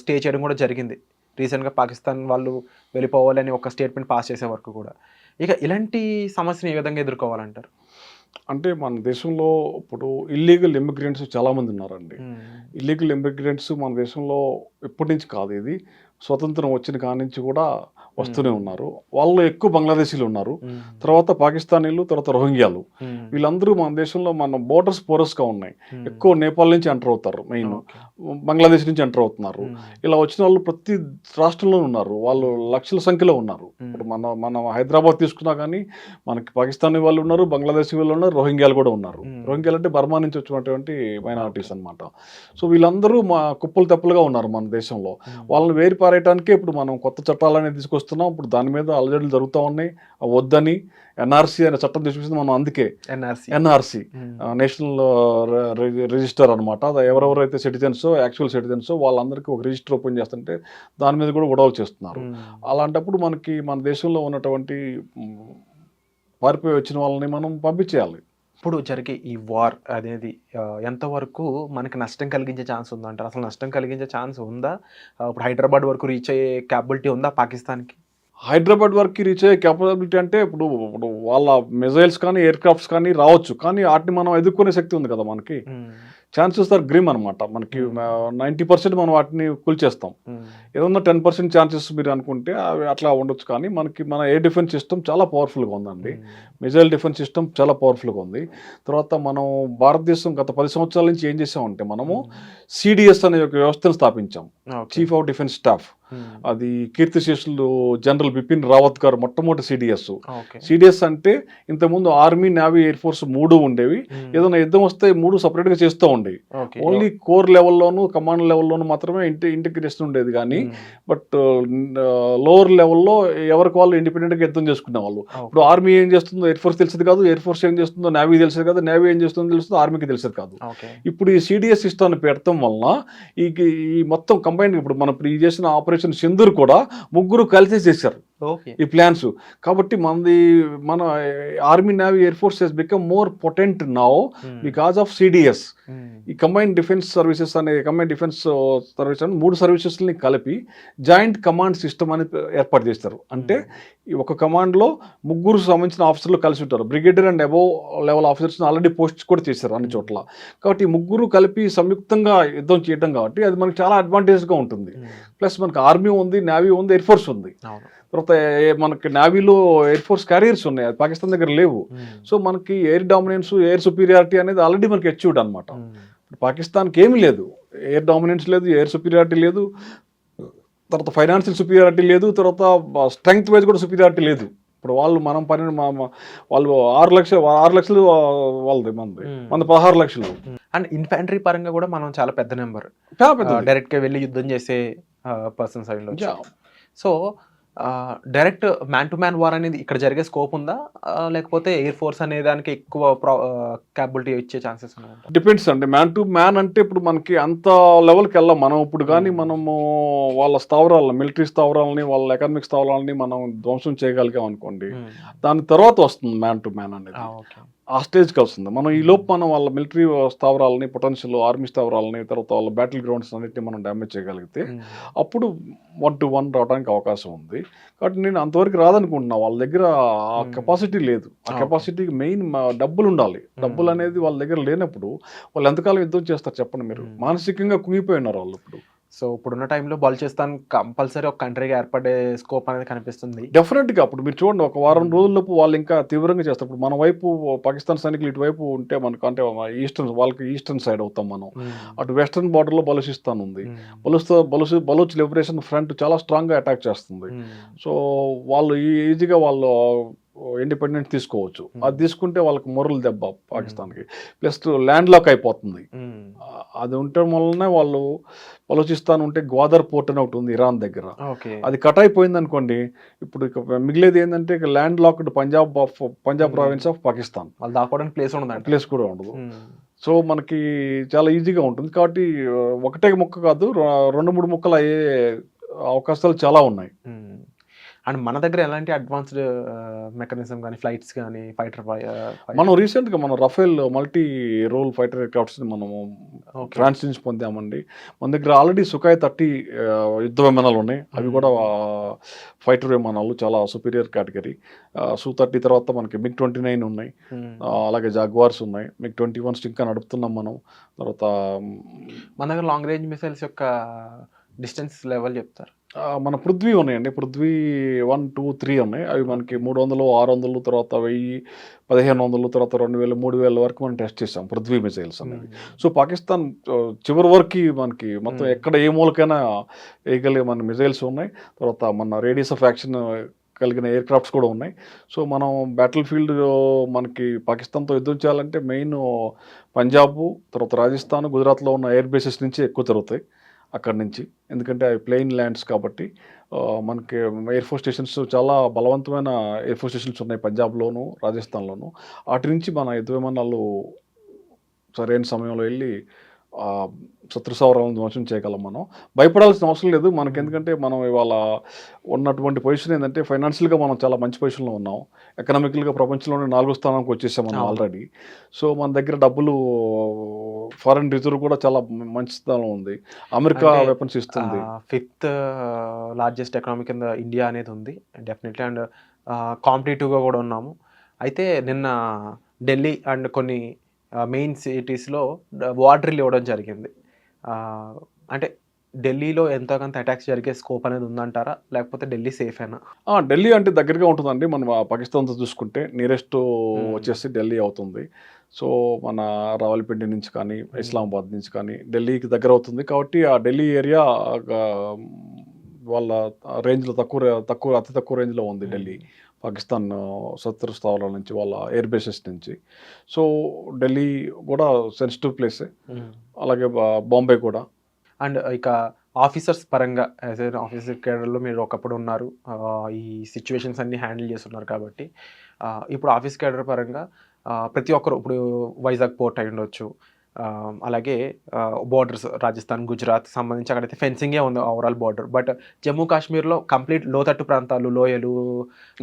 స్టే చేయడం కూడా జరిగింది. రీసెంట్గా పాకిస్తాన్ వాళ్ళు వెళ్ళిపోవాలని ఒక స్టేట్మెంట్ పాస్ చేసే వరకు కూడా. ఇక ఇలాంటి సమస్యను ఏ విధంగా ఎదుర్కోవాలంటారు? అంటే మన దేశంలో ఇప్పుడు ఇల్లీగల్ ఇమిగ్రెంట్స్ చాలామంది ఉన్నారండి. ఇల్లీగల్ ఇమిగ్రెంట్స్ మన దేశంలో ఎప్పటి నుంచి కాదు, ఇది స్వతంత్రం వచ్చిన కాడి నుంచి కూడా వస్తూనే ఉన్నారు. వాళ్ళు ఎక్కువ బంగ్లాదేశీలు ఉన్నారు, తర్వాత పాకిస్తానీలు, తర్వాత రోహింగ్యాలు. వీళ్ళందరూ మన దేశంలో మన బోర్డర్స్ పోరస్గా ఉన్నాయి. ఎక్కువ నేపాల్ నుంచి ఎంటర్ అవుతారు, మెయిన్ బంగ్లాదేశ్ నుంచి ఎంటర్ అవుతున్నారు. ఇలా వచ్చిన వాళ్ళు ప్రతి రాష్ట్రంలో ఉన్నారు, వాళ్ళు లక్షల సంఖ్యలో ఉన్నారు. ఇప్పుడు మన హైదరాబాద్ తీసుకున్నా కానీ మనకి పాకిస్తానీ వాళ్ళు ఉన్నారు, బంగ్లాదేశీ వాళ్ళు ఉన్నారు, రోహింగ్యాలు కూడా ఉన్నారు. రోహింగ్యాలు అంటే బర్మా నుంచి వచ్చినటువంటి మైనారిటీస్ అనమాట. సో వీళ్ళందరూ కుప్పలు తెప్పలుగా ఉన్నారు మన దేశంలో. వాళ్ళని వేరు పారేయడానికే ఇప్పుడు మనం కొత్త చట్టాలనేది తీసుకొస్తున్నాం. ఇప్పుడు దాని మీద అలజడులు జరుగుతూ ఉన్నాయి. వద్దని ఎన్ఆర్సీ అనే చట్టం తీసుకొచ్చింది మనం. అందుకే ఎన్ఆర్సీ నేషనల్ రిజిస్టర్ అనమాట. ఎవరెవరైతే యాక్చువల్ సిటిజన్సో వాళ్ళందరికీ ఒక రిజిస్టర్ ఓపెన్ చేస్తుంటే దాని మీద కూడా గొడవలు చేస్తున్నారు. అలాంటప్పుడు మన దేశంలో ఉన్నటువంటి పారిపోయి వచ్చిన వాళ్ళని మనం పంపించేయాలి. ఇప్పుడు జరిగే ఈ వార్ అనేది ఎంతవరకు మనకి నష్టం కలిగించే ఛాన్స్ ఉందంటారు? అసలు నష్టం కలిగించే ఛాన్స్ ఉందా? ఇప్పుడు హైదరాబాద్ వరకు రీచ్ అయ్యే క్యాపబిలిటీ ఉందా పాకిస్తాన్కి? హైదరాబాద్ వరకు రీచ్ అయ్యే క్యాపబిలిటీ అంటే ఇప్పుడు వాళ్ళ మిజైల్స్ కానీ ఎయిర్ క్రాఫ్ట్స్ కానీ రావచ్చు, కానీ వాటిని మనం ఎదుర్కొనే శక్తి ఉంది కదా మనకి. ఛాన్సెస్ ఆర్ గ్రిమ్ అనమాట. మనకి 90% మనం వాటిని కూల్చేస్తాం. ఏదన్నా 10% ఛాన్సెస్ మీరు అనుకుంటే అవి అట్లా ఉండొచ్చు. కానీ మన ఎయిర్ డిఫెన్స్ సిస్టమ్ చాలా పవర్ఫుల్గా ఉందండి. మిజైల్ డిఫెన్స్ సిస్టమ్ చాలా పవర్ఫుల్గా ఉంది. తర్వాత మనం భారతదేశం గత 10 సంవత్సరాల నుంచి ఏం చేసామంటే మనము సిడిఎస్ అనే ఒక వ్యవస్థను స్థాపించాం, చీఫ్ ఆఫ్ డిఫెన్స్ స్టాఫ్. అది కీర్తిశేషులు జనరల్ బిపిన్ రావత్ గారు మొట్టమొదటి సిడిఎస్. సిడిఎస్ అంటే ఇంతకుముందు ఆర్మీ, నేవీ, ఎయిర్ ఫోర్స్ 3 ఉండేవి. ఏదైనా యుద్ధం వస్తే 3 సపరేట్గా చేస్తూ ఉండేవి. ఓన్లీ కోర్ లెవెల్లోను, కమాండ్ లెవెల్లోను మాత్రమే ఇంటిగ్రేషన్ ఉండేది. కానీ బట్ లోవర్ లెవెల్లో ఎవరికి వాళ్ళు ఇండిపెండెంట్గా యుద్ధం చేసుకునే వాళ్ళు. ఇప్పుడు ఆర్మీ ఏం చేస్తుందో ఎయిర్ ఫోర్స్ తెలిసేది కాదు, ఎయిర్ ఫోర్స్ ఏం చేస్తుందో నేవీ తెలిసేది కాదు, నేవీ ఏం చేస్తుందో తెలుస్తుందో ఆర్మీకి తెలిసేది కాదు. ఇప్పుడు ఈ సిడిఎస్ సిస్టాన్ని పెడతాం వలన ఈ మొత్తం కంబైన్ ఇప్పుడు మనం ఈ చేసిన ఆపరేషన్ సింధూర్ కూడా 3 కలిసి చేశారు. ఓకే. ఈ ప్లాన్స్. కాబట్టి మన army, navy, air force has become more potent now because of CDS. ఈ కంబైన్డ్ డిఫెన్స్ సర్వీసెస్ అనే కంబైన్డ్ డిఫెన్స్ సర్వీస్ అని 3 సర్వీసెస్ని కలిపి జాయింట్ కమాండ్ సిస్టమ్ అని ఏర్పాటు చేస్తారు. అంటే ఈ ఒక కమాండ్లో 3 సంబంధించిన ఆఫీసర్లు కలిసి ఉంటారు. బ్రిగేడియర్ అండ్ అబోవ్ లెవెల్ ఆఫీసర్స్ని ఆల్రెడీ పోస్ట్ కూడా చేశారు అన్ని చోట్ల. కాబట్టి ఈ 3 కలిపి సంయుక్తంగా యుద్ధం చేయడం కాబట్టి అది మనకి చాలా అడ్వాంటేజ్గా ఉంటుంది. ప్లస్ మనకి ఆర్మీ ఉంది, నేవీ ఉంది, ఎయిర్ ఫోర్స్ ఉంది. తర్వాత మనకి నేవీలో ఎయిర్ ఫోర్స్ క్యారియర్స్ ఉన్నాయి, అది పాకిస్తాన్ దగ్గర లేవు. సో మనకి ఎయిర్ డామినెన్స్, ఎయిర్ సుపీరియారిటీ అనేది ఆల్రెడీ మనకి అచీవ్డ్ అనమాట. పాకిస్తాన్కి ఏమీ లేదు, ఎయిర్ డామినెన్స్ లేదు, ఎయిర్ సుపీరియారిటీ లేదు, తర్వాత ఫైనాన్షియల్ సుపీరియారిటీ లేదు, తర్వాత స్ట్రెంగ్త్ వైజ్ కూడా సుపీరియారిటీ లేదు. ఇప్పుడు వాళ్ళు మనం వాళ్ళు 6 లక్షలు వాళ్ళది, మనది 16 లక్షలు. అండ్ ఇన్ఫాంట్రీ పరంగా కూడా మనం చాలా పెద్ద నెంబర్, డైరెక్ట్గా వెళ్ళి యుద్ధం చేసే పర్సన్స్ అయ్యి. So direct man to man war అనేది ఇక్కడ జరిగే స్కోప్ ఉందా, లేకపోతే ఎయిర్ ఫోర్స్ అనే దానికి ఎక్కువ క్యాపబిలిటీ ఇచ్చే ఛాన్సెస్ ఉన్నాయి? డిపెండ్స్ అండి. మ్యాన్ టు మ్యాన్ అంటే ఇప్పుడు మనకి అంత లెవెల్కి వెళ్ళాం మనం ఇప్పుడు. కానీ మనము వాళ్ళ స్థావరాలను, మిలిటరీ స్థావరాలని, వాళ్ళ ఎకనామిక్ స్థావరాలని మనం ధ్వంసం చేయగలిగాం అనుకోండి, దాని తర్వాత వస్తుంది మ్యాన్ టు మ్యాన్ అనేది. ఆ స్టేజ్కి వస్తుంది. మనం ఈ లోపు మనం వాళ్ళ మిలిటరీ స్థావరాలని, పొటెన్షియల్ ఆర్మీ స్థావరాలని, తర్వాత వాళ్ళ బ్యాటిల్ గ్రౌండ్స్ అన్నిటిని మనం డ్యామేజ్ చేయగలిగితే అప్పుడు 1-1 రావడానికి అవకాశం ఉంది. కాబట్టి నేను అంతవరకు రాదనుకుంటున్నా. వాళ్ళ దగ్గర ఆ కెపాసిటీ లేదు. ఆ కెపాసిటీకి మెయిన్ డబ్బులు ఉండాలి. డబ్బులు అనేది వాళ్ళ దగ్గర లేనప్పుడు వాళ్ళు ఎంతకాలం యుద్ధం చేస్తారు చెప్పండి మీరు? మానసికంగా కుంగిపోయి ఉన్నారు వాళ్ళు ఇప్పుడు. సో ఇప్పుడున్న టైంలో బలూచిస్తాన్ కంపల్సరీ ఒక కంట్రీగా ఏర్పడే స్కోప్ అనేది కనిపిస్తుంది. డెఫినెట్గా అప్పుడు మీరు చూడండి, ఒక వారం రోజుల్లోపు వాళ్ళు ఇంకా తీవ్రంగా చేస్తారు. ఇప్పుడు మన వైపు పాకిస్తాన్ సైనికులు ఇటువైపు ఉంటే మనకు, అంటే వాళ్ళకి ఈస్టర్న్ సైడ్ అవుతాం మనం. అటు వెస్టర్న్ బార్డర్లో బలూచిస్తాన్ ఉంది. బలూచ్ లిబరేషన్ ఫ్రంట్ చాలా స్ట్రాంగ్గా అటాక్ చేస్తుంది. సో వాళ్ళు ఈజీగా వాళ్ళు ఇండిపెండెంట్ తీసుకోవచ్చు. అది తీసుకుంటే వాళ్ళకి మొరల్ దెబ్బ పాకిస్తాన్కి. ప్లస్ ల్యాండ్ లాక్ అయిపోతుంది. అది ఉండటం వల్లనే వాళ్ళు బలూచిస్తాన్ ఉంటే గ్వాదర్ పోర్ట్ అని ఒకటి ఉంది ఇరాన్ దగ్గర, అది కట్ అయిపోయింది అనుకోండి. ఇప్పుడు ఇక మిగిలేది ఏంటంటే land locked Punjab province of Pakistan. వాళ్ళు దాక్కోవడానికి ప్లేస్ కూడా ఉండదు. సో మనకి చాలా ఈజీగా ఉంటుంది. కాబట్టి ఒకటే ముక్క కాదు, 2-3 ముక్కలు అయ్యే అవకాశాలు చాలా ఉన్నాయి. అండ్ మన దగ్గర ఎలాంటి అడ్వాన్స్డ్ మెకానిజం కానీ, ఫ్లైట్స్ కానీ, ఫైటర్ మనం రీసెంట్గా మనం రఫేల్ మల్టీ రోల్ ఫైటర్ ఎయిర్క్రాఫ్ట్స్ని మనము ఫ్రాన్స్ నుంచి పొందామండి. మన దగ్గర ఆల్రెడీ సుఖాయ్ 30 యుద్ధ విమానాలు ఉన్నాయి. అవి కూడా ఫైటర్ విమానాలు, చాలా సుపీరియర్ కేటగిరీ. Su-30 తర్వాత మనకి MiG-29 ఉన్నాయి, అలాగే జాగ్వార్స్ ఉన్నాయి, MiG-21 ఇంకా నడుపుతున్నాం మనం. తర్వాత మన దగ్గర లాంగ్ రేంజ్ మిసైల్స్ యొక్క డిస్టెన్స్ లెవెల్ చెప్తారు. మన పృథ్వీ ఉన్నాయండి. పృథ్వీ 1, 2, 3 ఉన్నాయి. అవి మనకి 300, 600, తర్వాత 1000, 1500, తర్వాత 2000, 3000 వరకు మనం టెస్ట్ చేసాం పృథ్వీ మిసైల్స్ అనేవి. సో పాకిస్తాన్ చివరి వరకు మనకి మొత్తం ఎక్కడ ఏ మూలకైనా వేయగలిగే మన మిసైల్స్ ఉన్నాయి. తర్వాత మన రేడియస్ ఆఫ్ యాక్షన్ కలిగిన ఎయిర్ క్రాఫ్ట్స్ కూడా ఉన్నాయి. సో మనం బ్యాటిల్ ఫీల్డ్ మనకి పాకిస్తాన్తో యుద్ధం చేయాలంటే మెయిన్ పంజాబ్, తర్వాత రాజస్థాన్, గుజరాత్లో ఉన్న ఎయిర్ బేసెస్ నుంచి ఎక్కువ జరుగుతాయి అక్కడి నుంచి. ఎందుకంటే అవి ప్లెయిన్ ల్యాండ్స్ కాబట్టి మనకి ఎయిర్ ఫోర్స్ స్టేషన్స్, చాలా బలవంతమైన ఎయిర్ ఫోర్స్ స్టేషన్స్ ఉన్నాయి పంజాబ్లోను, రాజస్థాన్లోను. వాటి నుంచి మన యుద్ధ విమానాలు సరైన సమయంలో వెళ్ళి శత్రు స్థావరాలను ధ్వంసం చేయగలం. మనం భయపడాల్సిన అవసరం లేదు మనకి. ఎందుకంటే మనం ఇవాళ ఉన్నటువంటి పొజిషన్ ఏంటంటే, ఫైనాన్షియల్గా మనం చాలా మంచి పొజిషన్లో ఉన్నాం. ఎకనామికల్గా ప్రపంచంలోనే 4వ స్థానానికి వచ్చేసాం మనం ఆల్రెడీ. సో మన దగ్గర డబ్బులు, ఫారెన్ రిజర్వ్ కూడా చాలా మంచి స్థానంలో ఉంది. అమెరికా వెపన్స్ ఇస్తుంది. 5th లార్జెస్ట్ ఎకనామీ కింద ఇండియా అనేది ఉంది డెఫినెట్లీ. అండ్ కాంపిటేటివ్గా కూడా ఉన్నాము. అయితే నిన్న ఢిల్లీ అండ్ కొన్ని మెయిన్ సిటీస్లో వార్ డ్రిల్ ఇవ్వడం జరిగింది. అంటే ఢిల్లీలో ఎంతో కొంత అటాక్స్ జరిగే స్కోప్ అనేది ఉందంటారా, లేకపోతే ఢిల్లీ సేఫ్ అయినా? ఢిల్లీ అంటే దగ్గరగా ఉంటుందండి. మనం పాకిస్తాన్తో చూసుకుంటే నియరెస్ట్ వచ్చేసి ఢిల్లీ అవుతుంది. సో మన రావల్పిండి నుంచి కానీ, ఇస్లామాబాద్ నుంచి కానీ ఢిల్లీకి దగ్గర అవుతుంది. కాబట్టి ఆ ఢిల్లీ ఏరియా వాళ్ళ రేంజ్లో అతి తక్కువ రేంజ్లో ఉంది ఢిల్లీ, పాకిస్తాన్ శత్రు స్థావరాల నుంచి, వాళ్ళ ఎయిర్ బేసెస్ నుంచి. సో ఢిల్లీ కూడా సెన్సిటివ్ ప్లేసే, అలాగే బాంబే కూడా. అండ్ ఇక ఆఫీసర్స్ పరంగా, యాజ్ ఏ ఆఫీసర్ కేడర్లో మీరు ఒకప్పుడు ఉన్నారు, ఈ సిచ్యువేషన్స్ అన్నీ హ్యాండిల్ చేస్తున్నారు కాబట్టి ఇప్పుడు ఆఫీస్ కేడర్ పరంగా ప్రతి ఒక్కరు, ఇప్పుడు వైజాగ్ పోర్ట్ అయి ఉండొచ్చు, అలాగే బోర్డర్స్ రాజస్థాన్, గుజరాత్ సంబంధించి అక్కడైతే ఫెన్సింగే ఉంది ఓవరాల్ బోర్డర్. బట్ జమ్మూ కాశ్మీర్లో కంప్లీట్ లోతట్టు ప్రాంతాలు, లోయలు,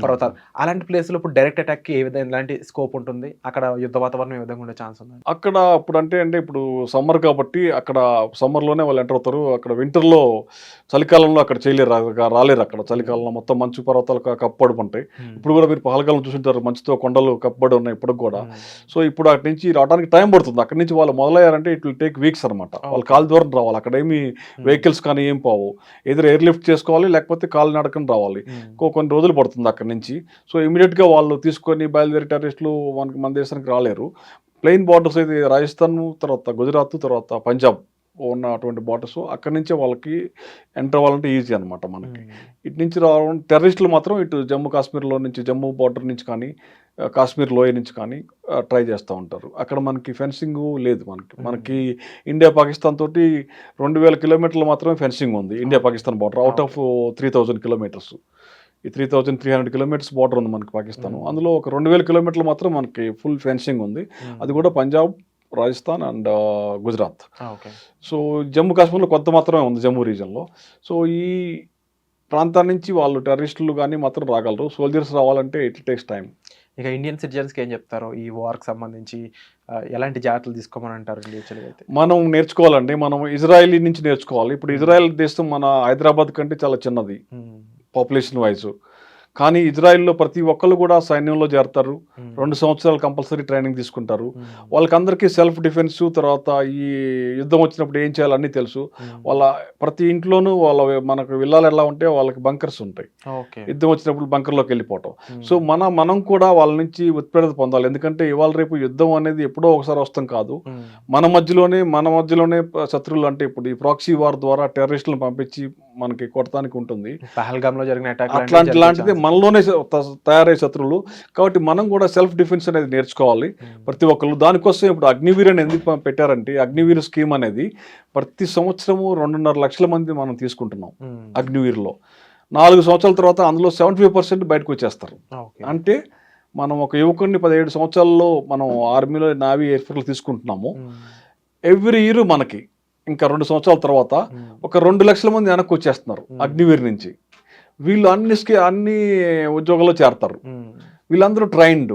పర్వతాలు అలాంటి ప్లేస్లో ఇప్పుడు డైరెక్ట్ అటాక్కి ఏ విధంగా ఎలాంటి స్కోప్ ఉంటుంది? అక్కడ యుద్ధ వాతావరణం ఏ విధంగా ఉండే ఛాన్స్ ఉంది? అక్కడ ఇప్పుడు అంటే ఇప్పుడు సమ్మర్ కాబట్టి అక్కడ సమ్మర్లోనే వాళ్ళు ఎంటర్ అవుతారు. అక్కడ వింటర్లో చలికాలంలో అక్కడ రాలేరు. అక్కడ చలికాలంలో మొత్తం మంచు పర్వతాలు కప్పబడి ఉంటాయి. ఇప్పుడు కూడా మీరు పహల్గాలం చూసింటారు, మంచుతో కొండలు కప్పబడి ఉన్నాయి ఇప్పుడు కూడా. సో ఇప్పుడు అక్కడి నుంచి రావడానికి టైం పడుతుంది. అక్కడి నుంచి వాళ్ళు మొదలయ్యారంటే ఇట్ విల్ టేక్ వీక్స్ అనమాట. వాళ్ళు కాలు దూరం రావాలి. అక్కడ ఏమి వెహికల్స్ కానీ ఏం పోవు. ఎదురు ఎయిర్ లిఫ్ట్ చేసుకోవాలి, లేకపోతే కాలు నడకని రావాలి. కొన్ని రోజులు పడుతుంది అక్కడి నుంచి. సో ఇమీడియట్గా వాళ్ళు తీసుకొని బయలుదేరి టెర్రరిస్టులు మన దేశానికి రాలేరు. ప్లెయిన్ బార్డర్స్ అయితే రాజస్థాన్, తర్వాత గుజరాత్, తర్వాత పంజాబ్ ఉన్నటువంటి బార్డర్స్, అక్కడి నుంచే వాళ్ళకి ఎంటర్ అవ్వాలంటే ఈజీ అనమాట మనకి. ఇటు నుంచి రావడం టెర్రరిస్టులు మాత్రం ఇటు జమ్మూ కాశ్మీర్లో నుంచి, జమ్మూ బార్డర్ నుంచి కానీ, కాశ్మీర్ లోయ నుంచి కానీ ట్రై చేస్తూ ఉంటారు. అక్కడ మనకి ఫెన్సింగ్ లేదు. మనకి ఇండియా పాకిస్తాన్ తోటి 2000 కిలోమీటర్లు మాత్రమే ఫెన్సింగ్ ఉంది. India Pakistan border out of 3000 kilometres. ఈ 3300 కిలోమీటర్స్ బార్డర్ ఉంది మనకి పాకిస్తాన్. అందులో ఒక 2000 కిలోమీటర్లు మాత్రం మనకి ఫుల్ ఫెన్సింగ్ ఉంది. అది కూడా పంజాబ్, రాజస్థాన్ అండ్ గుజరాత్. సో జమ్మూ కాశ్మీర్లో కొంత మాత్రమే ఉంది, జమ్మూ రీజన్లో. సో ఈ ప్రాంతాల నుంచి వాళ్ళు టెర్రరిస్టులు కానీ మాత్రం రాగలరు. సోల్జర్స్ రావాలంటే ఇట్ టేక్స్ టైం. ఇక ఇండియన్ సిటిజన్స్కి ఏం చెప్తారు ఈ వార్కి సంబంధించి? ఎలాంటి జాగ్రత్తలు తీసుకోమని అంటారు? అయితే మనం నేర్చుకోవాలండి. మనం ఇజ్రాయెల్ నుంచి నేర్చుకోవాలి. ఇప్పుడు ఇజ్రాయెల్ దేశం మన హైదరాబాద్ కంటే చాలా చిన్నది పాపులేషన్ వైజ్. కానీ ఇజ్రాయెల్లో ప్రతి ఒక్కళ్ళు కూడా సైన్యంలో చేరతారు. 2 సంవత్సరాలు కంపల్సరీ ట్రైనింగ్ తీసుకుంటారు. వాళ్ళకందరికీ సెల్ఫ్ డిఫెన్స్, తర్వాత ఈ యుద్ధం వచ్చినప్పుడు ఏం చేయాలన్నీ తెలుసు. వాళ్ళ ప్రతి ఇంట్లోనూ మనకు విల్లాలు ఎలా ఉంటే వాళ్ళకి బంకర్స్ ఉంటాయి. యుద్ధం వచ్చినప్పుడు బంకర్లోకి వెళ్ళిపోవటం. సో మనం కూడా వాళ్ళ నుంచి ఉత్ప్రేరత పొందాలి. ఎందుకంటే ఇవాళ రేపు యుద్ధం అనేది ఎప్పుడో ఒకసారి వస్తాం కాదు. మన మధ్యలోనే శత్రువులు, అంటే ఇప్పుడు ఈ ప్రాక్సీ వార్ ద్వారా టెర్రరిస్టులను పంపించి మనకి కొట్టడానికి ఉంటుంది. పహల్గామ్లో జరిగిన అటాక్ అట్లాంటిది మనలోనే తయారయ్యే శత్రువులు. కాబట్టి మనం కూడా సెల్ఫ్ డిఫెన్స్ అనేది నేర్చుకోవాలి ప్రతి ఒక్కరు. దానికోసం ఇప్పుడు అగ్నివీర్ అని ఎందుకు పెట్టారంటే, అగ్నివీర్ స్కీమ్ అనేది ప్రతి సంవత్సరము 2.5 లక్షల మంది మనం తీసుకుంటున్నాం అగ్నివీర్లో. 4 సంవత్సరాల తర్వాత అందులో 75% బయటకు వచ్చేస్తారు. అంటే మనం ఒక యువకుడిని 17 సంవత్సరాల్లో మనం ఆర్మీలో, నావీ, ఎయిర్ ఫోర్స్లో తీసుకుంటున్నాము. ఎవ్రీ ఇయర్ మనకి ఇంకా 2 సంవత్సరాల తర్వాత ఒక 2 లక్షల మంది వెనక్కి వచ్చేస్తున్నారు అగ్నివీర్ నుంచి. వీళ్ళు అన్ని ఉద్యోగాల్లో చేరతారు. వీళ్ళందరూ ట్రైన్డ్,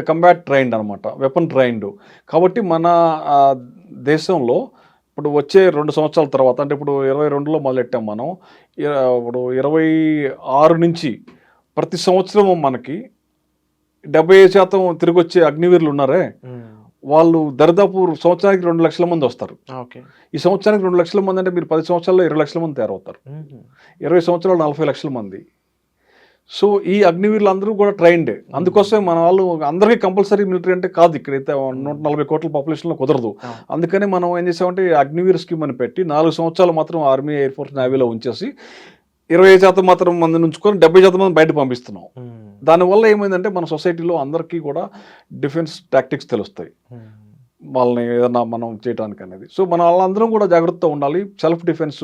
కంబాట్ ట్రైన్డ్ అనమాట, వెపన్ ట్రైన్డ్. కాబట్టి మన దేశంలో ఇప్పుడు వచ్చే 2 సంవత్సరాల తర్వాత, అంటే ఇప్పుడు 22లో మొదలెట్టాం మనం, ఇప్పుడు 26 నుంచి ప్రతి సంవత్సరం మనకి 75% తిరిగి వచ్చే అగ్నివీరులు ఉన్నారే, వాళ్ళు దరిదాపు సంవత్సరానికి 2 లక్షల మంది వస్తారు. ఈ సంవత్సరానికి 2 లక్షల మంది అంటే మీరు 10 సంవత్సరాల్లో 20 లక్షల మంది తయారవుతారు. 20 సంవత్సరాలు 40 లక్షల మంది. సో ఈ అగ్నివీరులు అందరూ కూడా ట్రైన్డ్. అందుకోసం మన వాళ్ళు అందరికీ కంపల్సరీ మిలిటరీ అంటే కాదు. ఇక్కడైతే 140 కోట్ల పాపులేషన్లో కుదరదు. అందుకని మనం ఏం చేసామంటే అగ్నివీర్ స్కీమ్ అని పెట్టి 4 సంవత్సరాలు మాత్రం ఆర్మీ, ఎయిర్ ఫోర్స్, నేవీలో ఉంచేసి 20% మాత్రం మందిని ఉంచుకొని 70% మంది బయట పంపిస్తున్నాం. దానివల్ల ఏమైందంటే మన సొసైటీలో అందరికీ కూడా డిఫెన్స్ టాక్టిక్స్ తెలుస్తాయి, వాళ్ళని ఏదన్నా మనం చేయడానికి అనేది. సో మన వాళ్ళందరం కూడా జాగ్రత్తగా ఉండాలి. సెల్ఫ్ డిఫెన్స్,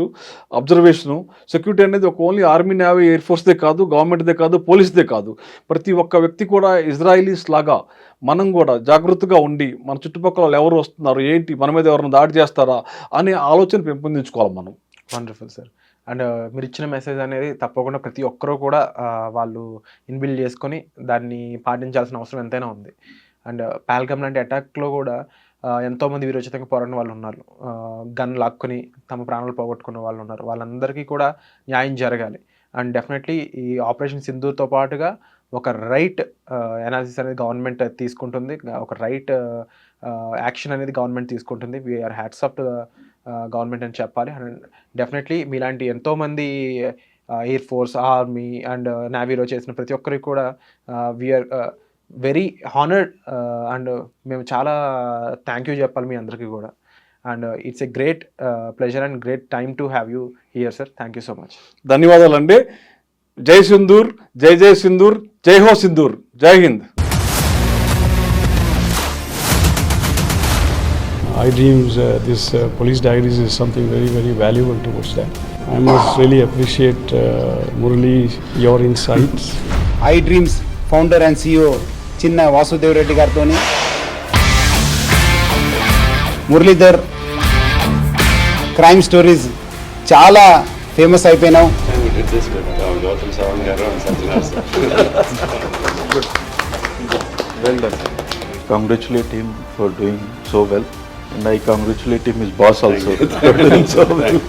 అబ్జర్వేషను, సెక్యూరిటీ అనేది ఒక ఓన్లీ ఆర్మీ, నేవీ, ఎయిర్ ఫోర్స్దే కాదు, గవర్నమెంట్దే కాదు, పోలీస్దే కాదు. ప్రతి ఒక్క వ్యక్తి కూడా ఇజ్రాయిలీస్ లాగా మనం కూడా జాగ్రత్తగా ఉండి మన చుట్టుపక్కల ఎవరు వస్తున్నారు, ఏంటి, మన మీద ఎవరైనా దాడి చేస్తారా అనే ఆలోచన పెంపొందించుకోవాలి మనం. Wonderful sir. అండ్ మీరు ఇచ్చిన మెసేజ్ అనేది తప్పకుండా ప్రతి ఒక్కరూ కూడా వాళ్ళు ఇన్బిల్డ్ చేసుకొని దాన్ని పాటించాల్సిన అవసరం ఎంతైనా ఉంది. అండ్ పహల్గామ్ లాంటి అటాక్లో కూడా ఎంతోమంది వీరోచితంగా పోరాడిన వాళ్ళు ఉన్నారు, గన్ లాక్కొని తమ ప్రాణాలు పోగొట్టుకున్న వాళ్ళు ఉన్నారు. వాళ్ళందరికీ కూడా న్యాయం జరగాలి. అండ్ డెఫినెట్లీ ఈ ఆపరేషన్ సింధూర్తో పాటుగా ఒక రైట్ అనాలిసిస్ అనేది గవర్నమెంట్ తీసుకుంటుంది, ఒక రైట్ యాక్షన్ అనేది గవర్నమెంట్ తీసుకుంటుంది. We're hats off to government అని చెప్పాలి. అండ్ డెఫినెట్లీ మీలాంటి ఎంతోమంది ఎయిర్ ఫోర్స్, ఆర్మీ అండ్ నేవీలో చేసిన ప్రతి ఒక్కరికి కూడా వీఆర్ వెరీ హానర్డ్. అండ్ మేము చాలా థ్యాంక్ యూ చెప్పాలి మీ అందరికీ కూడా. And it's a great pleasure and great time to have you here sir. Thank you so much. ధన్యవాదాలండి. జై సింధూర్, జై జై సింధూర్, జై హో సింధూర్, జై Hind. iDreams, this police diaries is something very, very valuable towards that. I must really appreciate Murali, your insights. iDreams founder and CEO చిన్న Vasudev Reddy గారితోని Muralidhar crime stories చాలా famous అయిపోయినావు. We did this with Gautam Savan garu and Sajjan sir. Well done. Congratulate him for doing so well, and I congratulate him, his boss also, for doing so well.